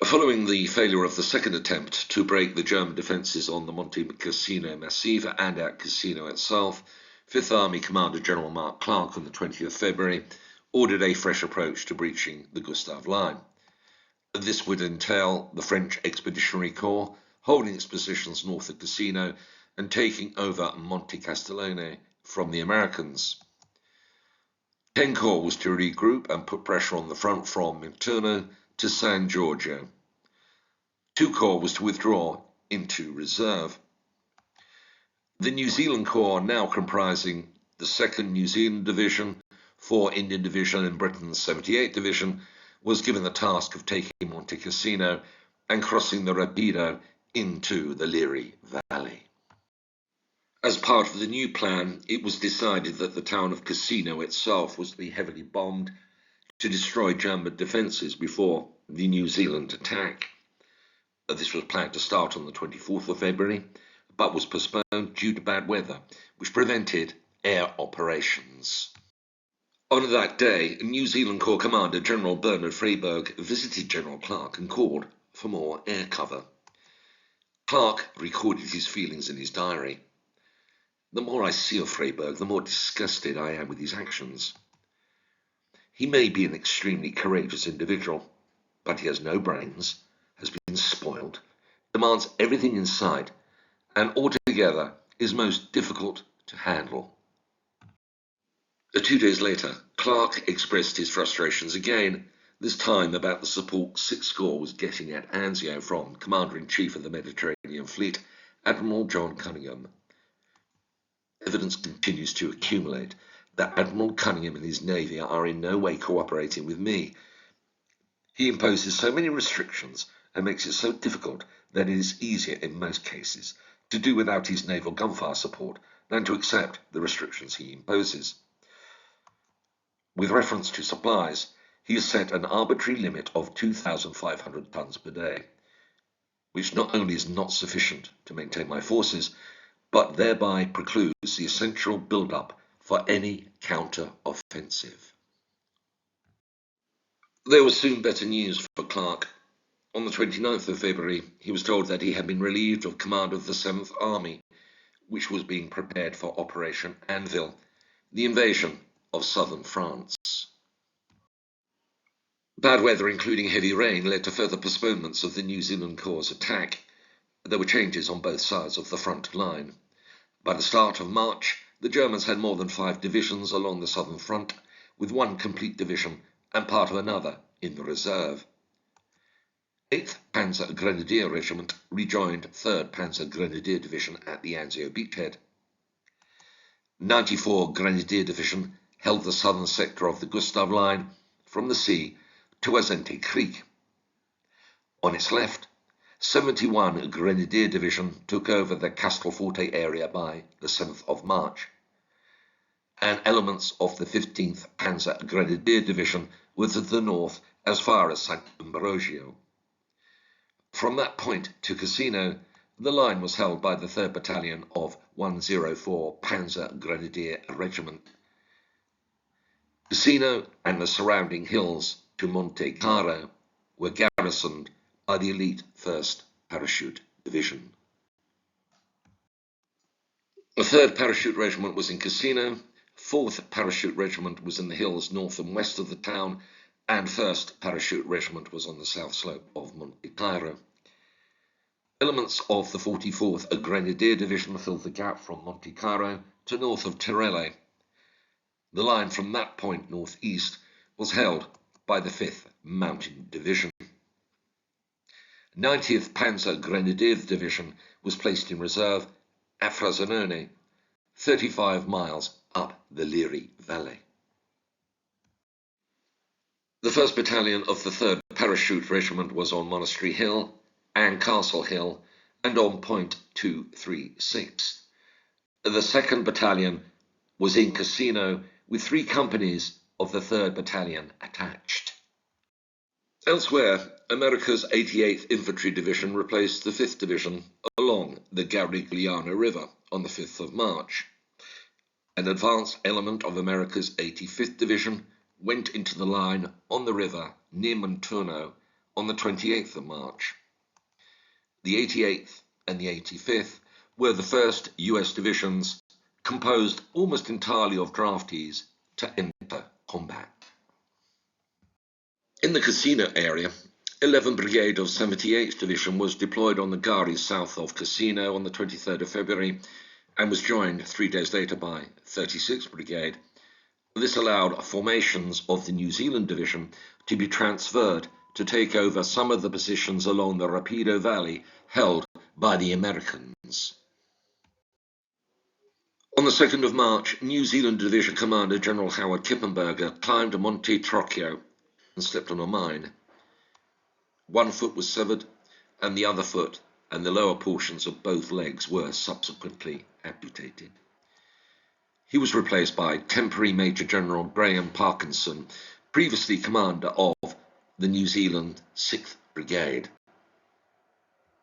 Following the failure of the second attempt to break the German defences on the Monte Cassino Massif and at Cassino itself, Fifth Army Commander General Mark Clark on the 20th of February ordered a fresh approach to breaching the Gustav Line. This would entail the French Expeditionary Corps holding its positions north of Cassino and taking over Monte Castellone from the Americans. 10 Corps was to regroup and put pressure on the front from Minturno to San Giorgio. 2 Corps was to withdraw into reserve. The New Zealand Corps, now comprising the 2nd New Zealand Division, 4 Indian Division and Britain's 78th Division, was given the task of taking Monte Cassino and crossing the Rapido into the Liri Valley. As part of the new plan, it was decided that the town of Cassino itself was to be heavily bombed to destroy German defences before the New Zealand attack. This was planned to start on the 24th of February, but was postponed due to bad weather, which prevented air operations. On that day, New Zealand Corps Commander General Bernard Freyberg visited General Clark and called for more air cover. Clark recorded his feelings in his diary. The more I see of Freyberg, the more disgusted I am with his actions. He may be an extremely courageous individual, but he has no brains, has been spoiled, demands everything in sight, and altogether is most difficult to handle. 2 days later, Clark expressed his frustrations again, this time about the support 6th Corps was getting at Anzio from Commander-in-Chief of the Mediterranean Fleet, Admiral John Cunningham. Evidence continues to accumulate that Admiral Cunningham and his Navy are in no way cooperating with me. He imposes so many restrictions and makes it so difficult that it is easier in most cases to do without his naval gunfire support than to accept the restrictions he imposes. With reference to supplies, he has set an arbitrary limit of 2,500 tons per day, which not only is not sufficient to maintain my forces, but thereby precludes the essential build-up for any counter-offensive. There was soon better news for Clark. On the 29th of February, he was told that he had been relieved of command of the 7th Army, which was being prepared for Operation Anvil, the invasion of southern France. Bad weather, including heavy rain, led to further postponements of the New Zealand Corps' attack. There were changes on both sides of the front line. By the start of March, the Germans had more than 5 divisions along the southern front, with 1 complete division and part of another in the reserve. 8th Panzer Grenadier Regiment rejoined 3rd Panzer Grenadier Division at the Anzio beachhead. 94 Grenadier Division held the southern sector of the Gustav Line from the sea to Azente Creek. On its left, 71 Grenadier Division took over the Castelforte area by the 7th of March, and elements of the 15th Panzer Grenadier Division were to the north as far as San Giorgio. From that point to Cassino, the line was held by the 3rd Battalion of 104 Panzer Grenadier Regiment. Cassino and the surrounding hills to Monte Caro were garrisoned by the elite 1st Parachute Division. The 3rd Parachute Regiment was in Cassino, 4th Parachute Regiment was in the hills north and west of the town, and 1st Parachute Regiment was on the south slope of Monte Caro. Elements of the 44th Grenadier Division filled the gap from Monte Caro to north of Tirele. The line from that point northeast was held by the 5th Mountain Division. 90th Panzer Grenadier Division was placed in reserve at Frosinone, 35 miles up the Liri Valley. The 1st Battalion of the 3rd Parachute Regiment was on Monastery Hill and Castle Hill and on Point 236. The 2nd Battalion was in Cassino with 3 companies of the 3rd Battalion attached. Elsewhere, America's 88th Infantry Division replaced the 5th Division along the Garigliano River on the 5th of March. An advanced element of America's 85th Division went into the line on the river near Minturno on the 28th of March. The 88th and the 85th were the first US divisions, composed almost entirely of draftees, to enter combat. In the Cassino area, 11th Brigade of 78th Division was deployed on the Gari south of Cassino on the 23rd of February and was joined 3 days later by 36th Brigade. This allowed formations of the New Zealand Division to be transferred to take over some of the positions along the Rapido Valley held by the Americans. On the 2nd of March, New Zealand Division Commander General Howard Kippenberger climbed Monte Castellone and slipped on a mine. One foot was severed, and the other foot and the lower portions of both legs were subsequently amputated. He was replaced by temporary Major General Graham Parkinson, previously commander of the New Zealand 6th Brigade.